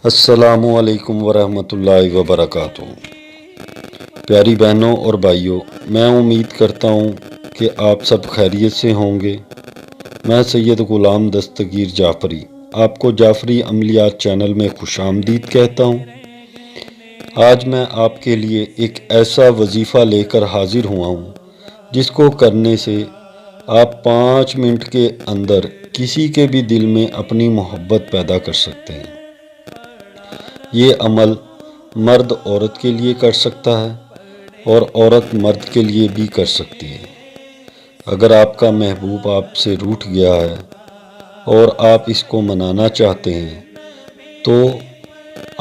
अस्सलामु अलैकुम वरहमतुल्लाहि वबरकातुहू। प्यारी बहनों और भाइयों, मैं उम्मीद करता हूँ कि आप सब खैरियत से होंगे। मैं सैयद ग़ुलाम दस्तगीर जाफ़री आपको जाफ़री अमलियात चैनल में खुशामदीद कहता हूँ। आज मैं आपके लिए एक ऐसा वजीफ़ा लेकर हाजिर हुआ हूँ जिसको करने से आप 5 मिनट के अंदर किसी के भी दिल में अपनी मोहब्बत पैदा कर सकते हैं। ये अमल मर्द औरत के लिए कर सकता है और औरत मर्द के लिए भी कर सकती है। अगर आपका महबूब आपसे रूठ गया है और आप इसको मनाना चाहते हैं तो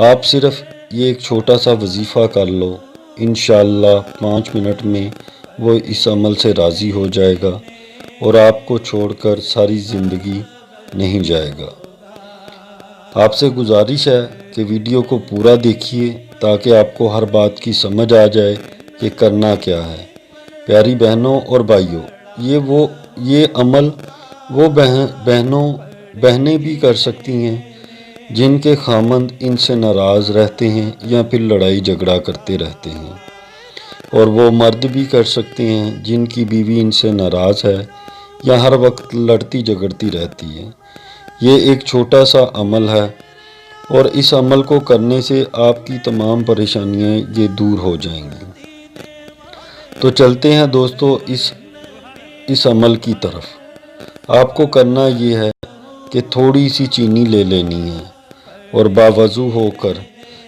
आप सिर्फ ये एक छोटा सा वजीफ़ा कर लो। इंशाअल्लाह 5 मिनट में वो इस अमल से राज़ी हो जाएगा और आपको छोड़कर सारी ज़िंदगी नहीं जाएगा। आपसे गुजारिश है कि वीडियो को पूरा देखिए ताकि आपको हर बात की समझ आ जाए कि करना क्या है। प्यारी बहनों और भाइयों, ये अमल वो बहनें भी कर सकती हैं जिनके खामंद इनसे नाराज़ रहते हैं या फिर लड़ाई झगड़ा करते रहते हैं, और वो मर्द भी कर सकते हैं जिनकी बीवी इनसे नाराज़ है या हर वक्त लड़ती झगड़ती रहती है। ये एक छोटा सा अमल है और इस अमल को करने से आपकी तमाम परेशानियां ये दूर हो जाएंगी। तो चलते हैं दोस्तों इस अमल की तरफ। आपको करना ये है कि थोड़ी सी चीनी ले लेनी है और बावज़ू होकर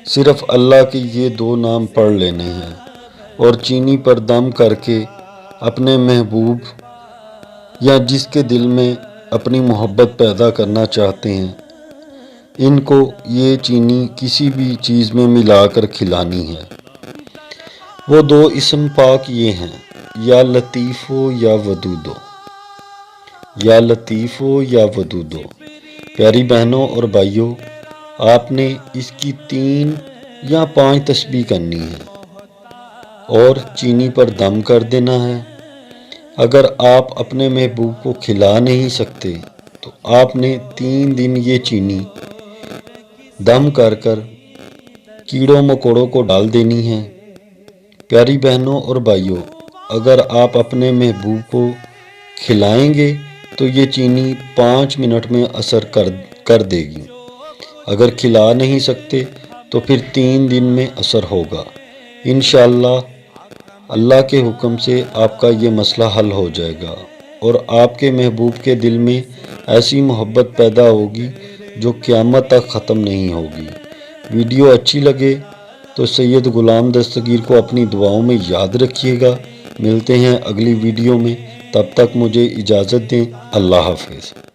सिर्फ़ अल्लाह के ये 2 नाम पढ़ लेने हैं और चीनी पर दम करके अपने महबूब या जिसके दिल में अपनी मोहब्बत पैदा करना चाहते हैं, इनको ये चीनी किसी भी चीज़ में मिलाकर खिलानी है। वो 2 इस्म पाक ये हैं, या लतीफ़ो या वदूदो, या लतीफ़ो या वदूदो। प्यारी बहनों और भाइयों, आपने इसकी 3 या 5 तस्बीह करनी है और चीनी पर दम कर देना है। अगर आप अपने महबूब को खिला नहीं सकते तो आपने 3 दिन ये चीनी दम कर कीड़ों मकोड़ों को डाल देनी है। प्यारी बहनों और भाइयों, अगर आप अपने महबूब को खिलाएंगे तो ये चीनी 5 मिनट में असर कर देगी। अगर खिला नहीं सकते तो फिर 3 दिन में असर होगा। इंशाअल्लाह अल्लाह के हुक्म से आपका ये मसला हल हो जाएगा और आपके महबूब के दिल में ऐसी मोहब्बत पैदा होगी जो क़यामत तक ख़त्म नहीं होगी। वीडियो अच्छी लगे तो सैयद ग़ुलाम दस्तगीर को अपनी दुआओं में याद रखिएगा। मिलते हैं अगली वीडियो में, तब तक मुझे इजाज़त दें। अल्लाह हाफ़िज़।